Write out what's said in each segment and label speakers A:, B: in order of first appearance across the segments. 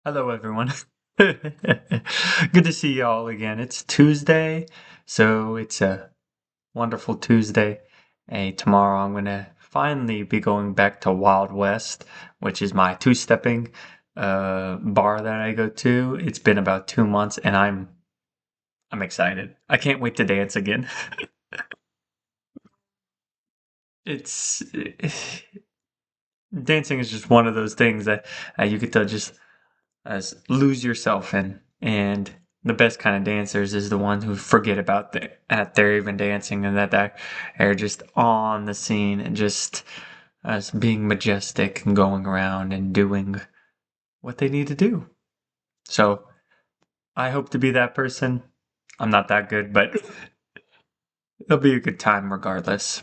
A: Hello, everyone. Good to see y'all again. It's Tuesday, so it's a wonderful Tuesday. Tomorrow I'm gonna finally be going back to Wild West, which is my two-stepping bar that I go to. It's been about 2 months, and I'm excited. I can't wait to dance again. It's dancing is just one of those things that you get to just lose yourself in. And the best kind of dancers is the ones who forget about that they're even dancing and that they're just on the scene and just being majestic and going around and doing what they need to do. So I hope to be that person. I'm not that good, but it'll be a good time regardless.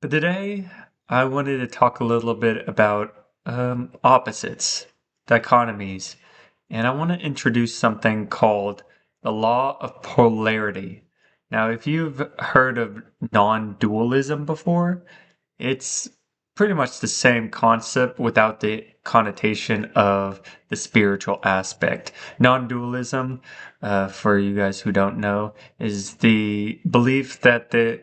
A: But today, I wanted to talk a little bit about opposites, dichotomies, and I want to introduce something called the law of polarity. Now, if you've heard of non dualism before, it's pretty much the same concept without the connotation of the spiritual aspect. Non dualism, for you guys who don't know, is the belief that the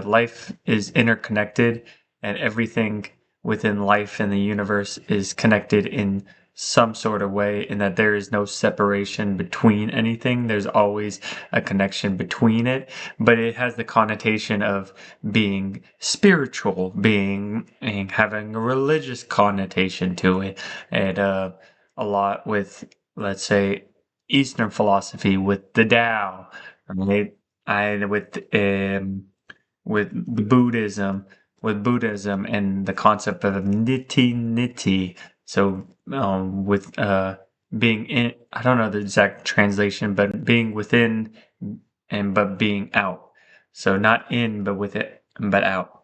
A: life is interconnected and everything within life in the universe is connected in some sort of way, and that there is no separation between anything. There's always a connection between it, but it has the connotation of being spiritual, being and having a religious connotation to it, and a lot with, let's say, Eastern philosophy with the Tao, right? And with Buddhism, and the concept of niti. So with being in, I don't know the exact translation, but being within and but being out. So not in, but with it, but out.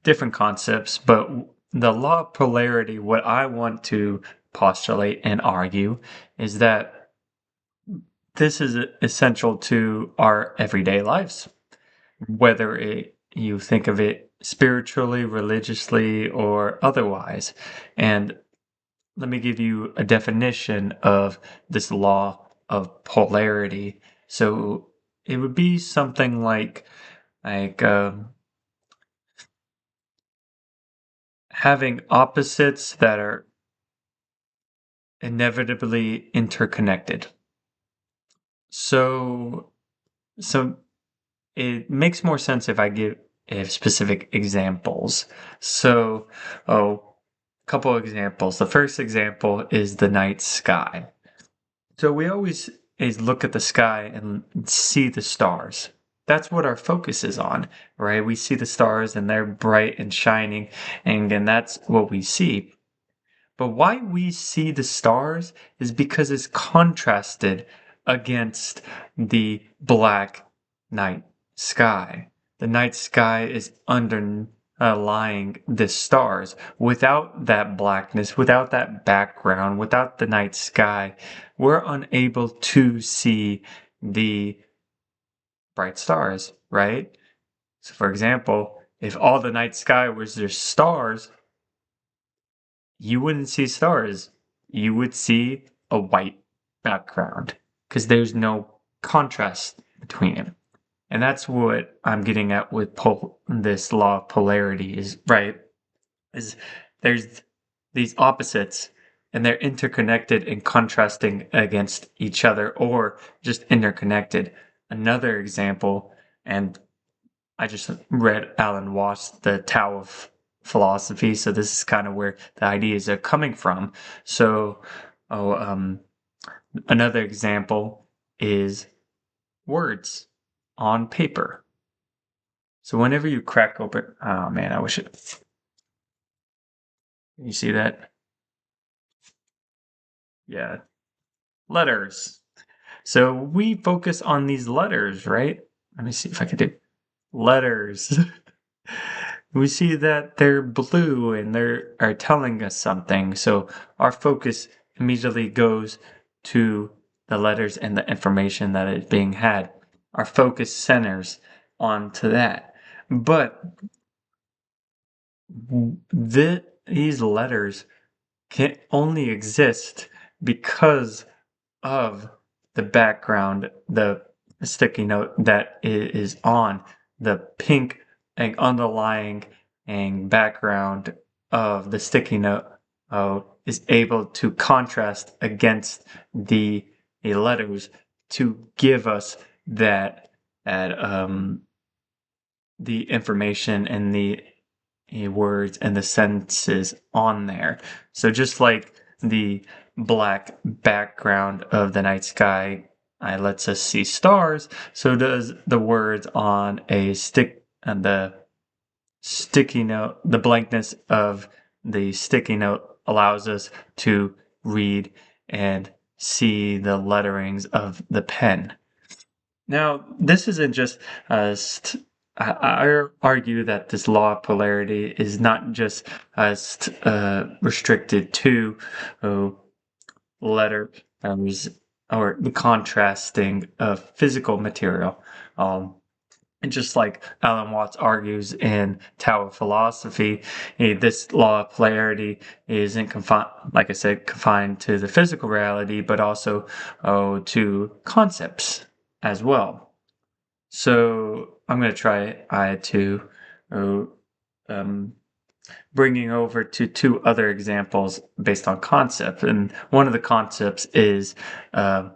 A: Different concepts, but the law of polarity, what I want to postulate and argue is that this is essential to our everyday lives, whether you think of it spiritually, religiously, or otherwise. And let me give you a definition of this law of polarity. So it would be something like having opposites that are inevitably interconnected. So so it makes more sense if I give specific examples. So, a couple of examples. The first example is the night sky. So we always is look at the sky and see the stars. That's what our focus is on, right? We see the stars and they're bright and shining, and that's what we see. But why we see the stars is because it's contrasted against the black night sky. The night sky is underlying the stars. Without that blackness, without that background, without the night sky, we're unable to see the bright stars, right? So, for example, if all the night sky was just stars, you wouldn't see stars. You would see a white background because there's no contrast between it. And that's what I'm getting at with this law of polarity is right. Is there's these opposites and they're interconnected and contrasting against each other or just interconnected. Another example, and I just read Alan Watts' The Tao of Philosophy, so this is kind of where the ideas are coming from. So, oh, another example is words on paper. So whenever you crack open, oh man, I wish it. You see that? Yeah, letters. So we focus on these letters, right? Let me see if I can do letters. We see that they're blue and they are telling us something. So our focus immediately goes to the letters and the information that is being had. Our focus centers onto that. But these letters can only exist because of the background, the sticky note that is on the pink and underlying and background of the sticky note is able to contrast against the letters to give us that the information and the words and the sentences on there. So just like the black background of the night sky lets us see stars, so does the words on a stick and the sticky note, the blankness of the sticky note allows us to read and see the letterings of the pen. Now, this isn't just I argue that this law of polarity is not just restricted to uh, letters or the contrasting of physical material. Um, and just like Alan Watts argues in Tower Philosophy, this law of polarity isn't confined, like I said, confined to the physical reality, but also to concepts as well. So I'm going to try to uh, um, bringing over to two other examples based on concept. And one of the concepts is uh,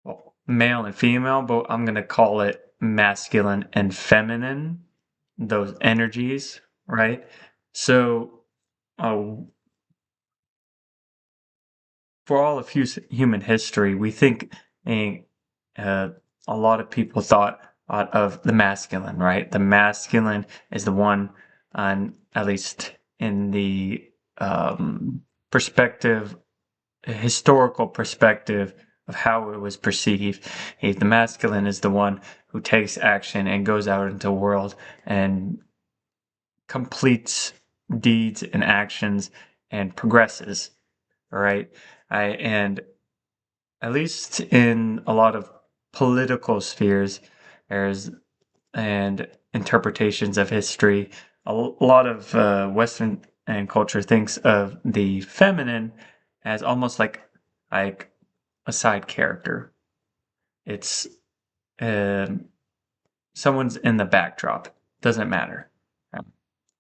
A: well, male and female, but I'm going to call it masculine and feminine, those energies, right? So uh, for all of human history, we think a, uh, a lot of people thought of the masculine, right? The masculine is the one, at least in the perspective, historical perspective of how it was perceived. The masculine is the one who takes action and goes out into the world and completes deeds and actions and progresses. All right. And at least in a lot of political spheres, there's and interpretations of history, lot of Western and culture thinks of the feminine as almost like a side character. It's um, someone's in the backdrop. Doesn't matter.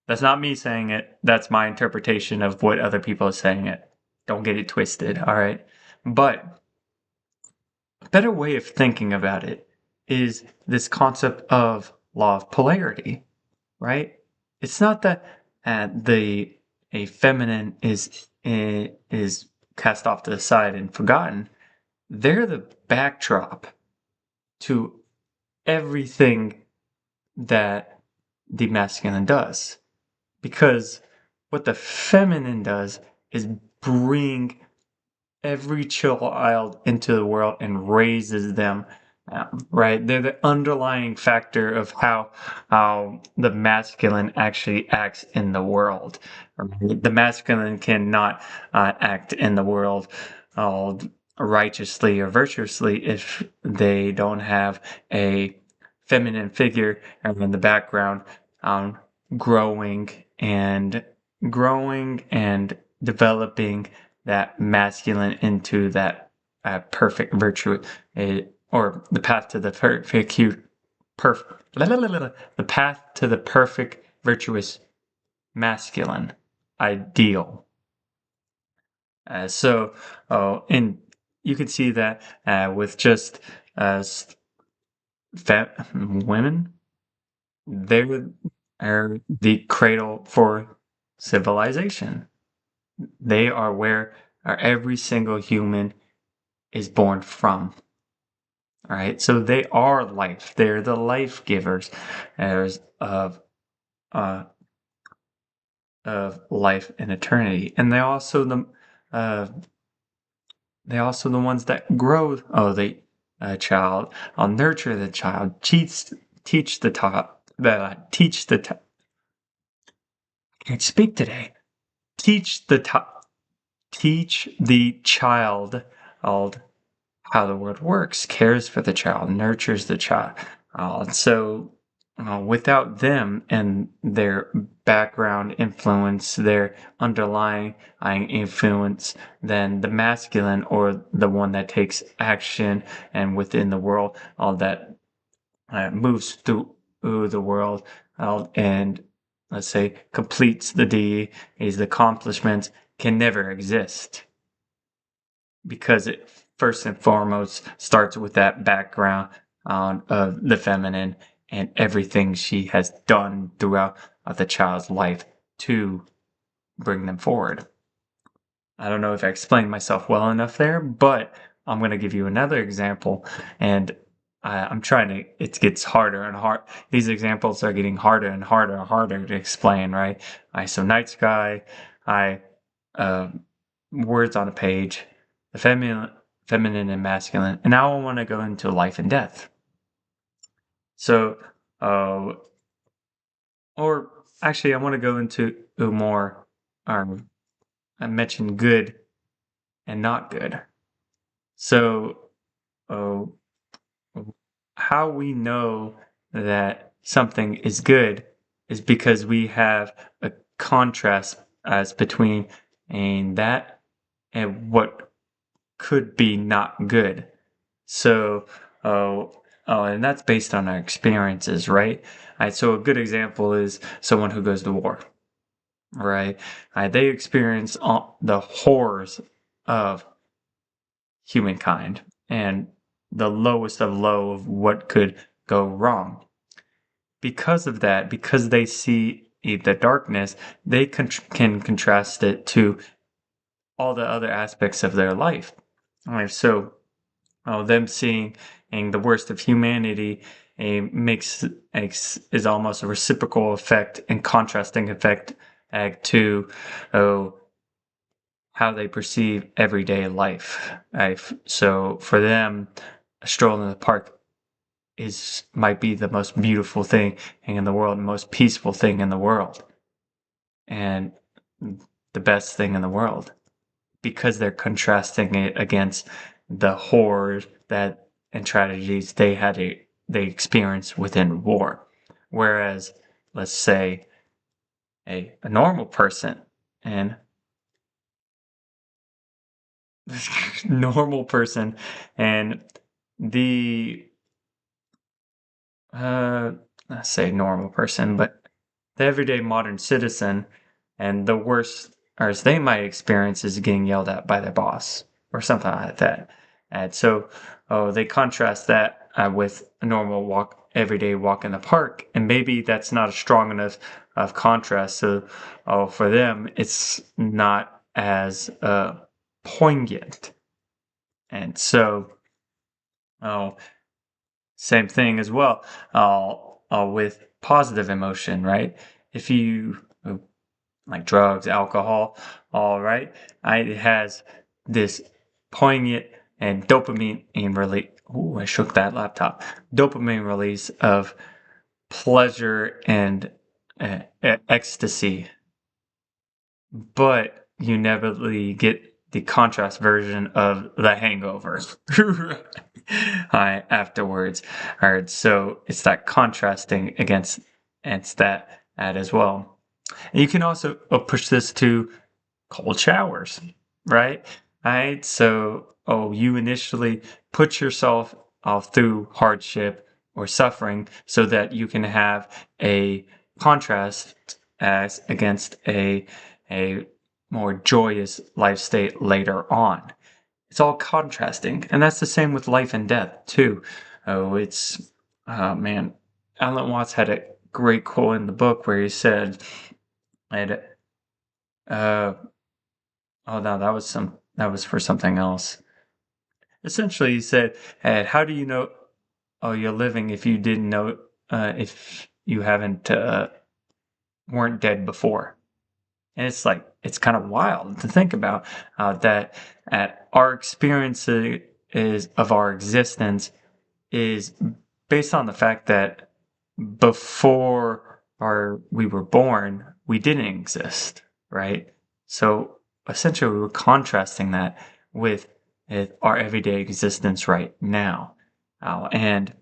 A: That's not me saying it. That's my interpretation of what other people are saying it. Don't get it twisted. All right, but a better way of thinking about it is this concept of law of polarity, right? It's not that the a feminine is cast off to the side and forgotten. They're the backdrop to everything that the masculine does. Because what the feminine does is bring every child into the world and raises them, right? They're the underlying factor of how the masculine actually acts in the world. Right? The masculine cannot act in the world uh, righteously or virtuously if they don't have a feminine figure in the background, um, growing and growing and developing that masculine into that perfect virtue, or the path to the the path to the perfect virtuous masculine ideal. So, and you can see that with just women, they are the cradle for civilization. They are where every single human is born from. All right, so they are life. They're the life givers uh, of life and eternity, and uh, they also the ones that grow. Oh, the child. I'll nurture the child. Teach the top. Teach the. Can't speak today. Teach the top. Teach the child how the world works, cares for the child, nurtures the child. So without them and their background influence, their underlying influence, then the masculine or the one that takes action and within the world, all that moves through the world and let's say completes the deed, his accomplishments can never exist because it first and foremost starts with that background of the feminine and everything she has done throughout the child's life to bring them forward. I don't know if I explained myself well enough there, but I'm going to give you another example. And I'm trying to, it gets harder and hard. These examples are getting harder and harder and harder to explain, right? So night sky, I, uh, words on a page, the feminine and masculine. And now I want to go into life and death. So, uh, or actually, I want to go into more, I mentioned good and not good. So, uh, how we know that something is good is because we have a contrast as between that and what could be not good. So, and that's based on our experiences, right? So a good example is someone who goes to war, right? They experience the horrors of humankind and the lowest of low of what could go wrong. Because of that, because they see the darkness, they can contrast it to all the other aspects of their life. All right, so them seeing the worst of humanity is almost a reciprocal effect and contrasting effect to oh, how they perceive everyday life. So for them, a stroll in the park might be the most beautiful thing in the world, the most peaceful thing in the world, and the best thing in the world because they're contrasting it against the horror that and tragedies they experienced within war. Whereas, let's say a normal person and normal person and the uh let's say normal person, but the everyday modern citizen and the worst or as they might experience is getting yelled at by their boss or something like that. And so they contrast that with a normal everyday walk in the park, and maybe that's not a strong enough of contrast. So for them, it's not as poignant. And so, oh, same thing as well with positive emotion, right? If you like drugs, alcohol, all right, it has this poignant and dopamine release. Ooh, I shook that laptop. Dopamine release of pleasure and ecstasy, but you never really get the contrast version of the hangover afterwards. All right, so it's that contrasting against it's that as well. And you can also push this to cold showers, right? Right. So, you initially put yourself through hardship or suffering so that you can have a contrast as against a more joyous life state later on. It's all contrasting, and that's the same with life and death too. It's man, Alan Watts had a great quote in the book where he said, "And oh no, that was for something else." Essentially, he said, "How do you know? Oh, you're living if you didn't know if you haven't weren't dead before." And it's like it's kind of wild to think about that. At our experience is of our existence is based on the fact that before we were born, we didn't exist, right? So essentially, we were contrasting that with our everyday existence right now, and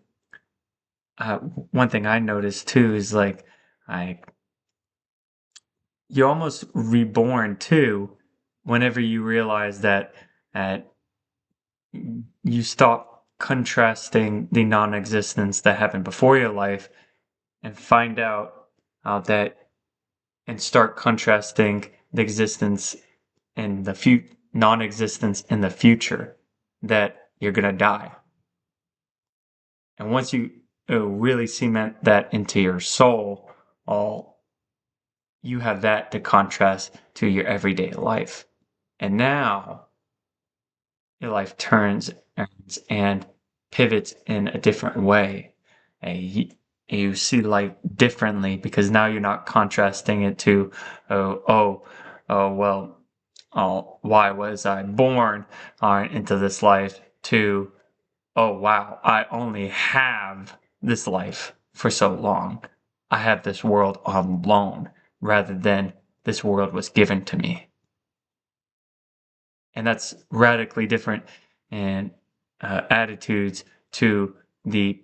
A: one thing I noticed too is like I you're almost reborn too whenever you realize that uh, you stop contrasting the non-existence that happened before your life and find out that and start contrasting the existence and the non-existence in the future that you're gonna die. And once you really cement that into your soul, all you have that to contrast to your everyday life. And now your life turns and pivots in a different way. And you see life differently because now you're not contrasting it to, oh, oh, oh, well, oh, why was I born into this life? To, oh, wow, I only have this life for so long. I have this world on loan rather than this world was given to me. And that's radically different in attitudes to the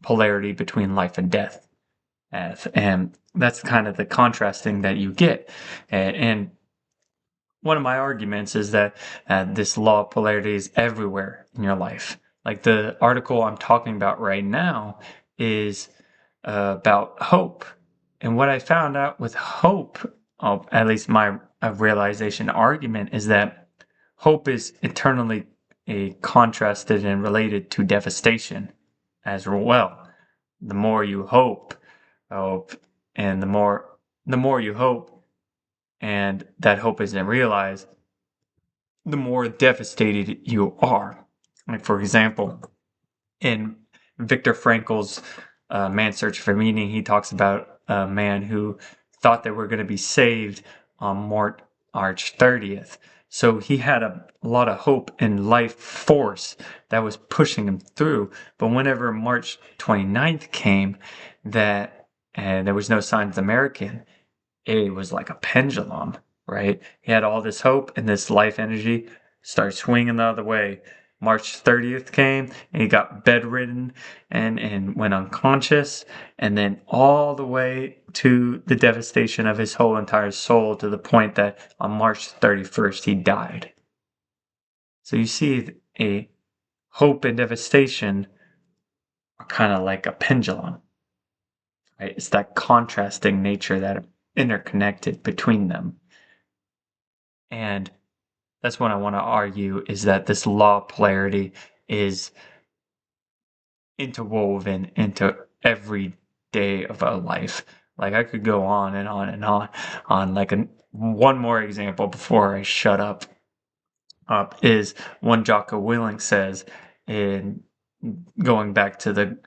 A: polarity between life and death. And that's kind of the contrasting that you get. And one of my arguments is that this law of polarity is everywhere in your life. Like the article I'm talking about right now is about hope. And what I found out with hope, at least my realization argument, is that hope is eternally contrasted and related to devastation as well. The more you hope, and the more you hope, and that hope isn't realized, the more devastated you are. Like, for example, in Viktor Frankl's Man's Search for Meaning, he talks about a man who thought they were going to be saved on March 30th. So he had a lot of hope and life force that was pushing him through. But whenever March 29th came, and there was no signs of the American, it was like a pendulum, right? He had all this hope and this life energy start swinging the other way. March 30th came and he got bedridden and went unconscious, and then all the way to the devastation of his whole entire soul to the point that on March 31st he died. So you see, a hope and devastation are kind of like a pendulum, right? It's that contrasting nature that are interconnected between them. And that's what I want to argue is that this law of polarity is interwoven into every day of our life. Like I could go on and on and on like one more example before I shut up is one Jocko Willink says in going back to the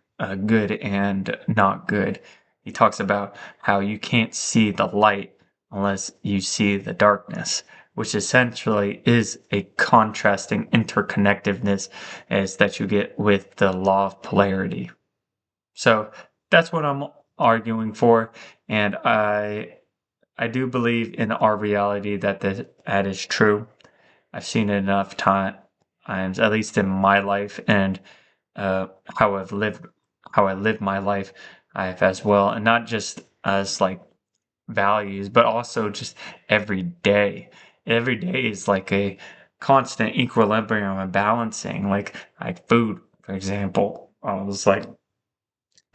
A: good and not good. He talks about how you can't see the light unless you see the darkness, which essentially is a contrasting interconnectedness as that you get with the law of polarity. So that's what I'm arguing for, and I do believe in our reality that that is true. I've seen it enough times, at least in my life, and uh, how I live my life, I have as well, and not just as like values, but also just every day. Every day is like a constant equilibrium and balancing, like food, for example. I was like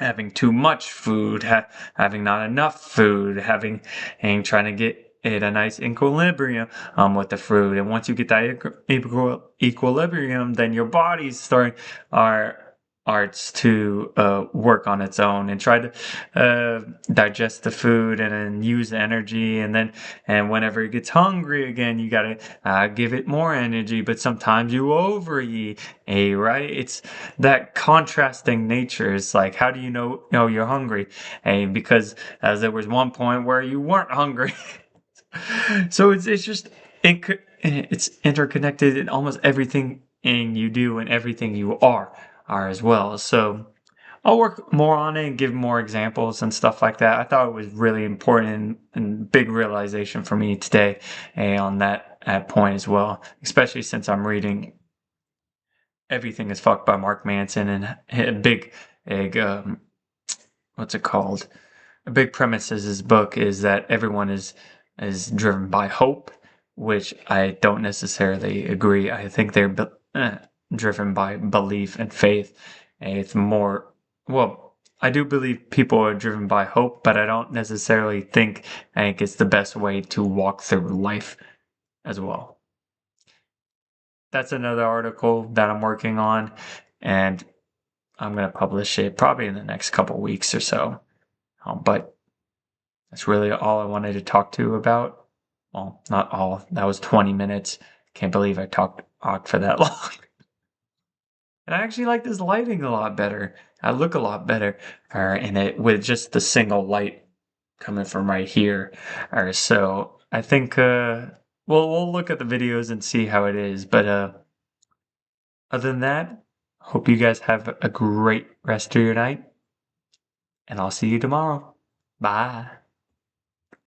A: having too much food, having not enough food, and trying to get it a nice equilibrium with the fruit. And once you get that equilibrium, then your body's starting our arts to work on its own and try to digest the food and then use the energy, and whenever it gets hungry again, you gotta give it more energy, but sometimes you overeat, right? It's that contrasting nature. Is like, how do you know you're hungry? Because as there was one point where you weren't hungry. So it's just it's interconnected in almost everything you do and everything you are as well. So I'll work more on it and give more examples and stuff like that. I thought it was really important and big realization for me today, on that point as well, especially since I'm reading Everything is Fucked by Mark Manson, and a big big what's it called? A big premise of his book is that everyone is driven by hope, which I don't necessarily agree. I think they're driven by belief and faith. And it's more, well, I do believe people are driven by hope, but I don't necessarily I think it's the best way to walk through life as well. That's another article that I'm working on, and I'm going to publish it probably in the next couple weeks or so. But that's really all I wanted to talk to you about. Well, not all. That was 20 minutes. Can't believe I talked for that long. And I actually like this lighting a lot better. I look a lot better in it with just the single light coming from right here. So I think we'll look at the videos and see how it is. But other than that, hope you guys have a great rest of your night. And I'll see you tomorrow. Bye.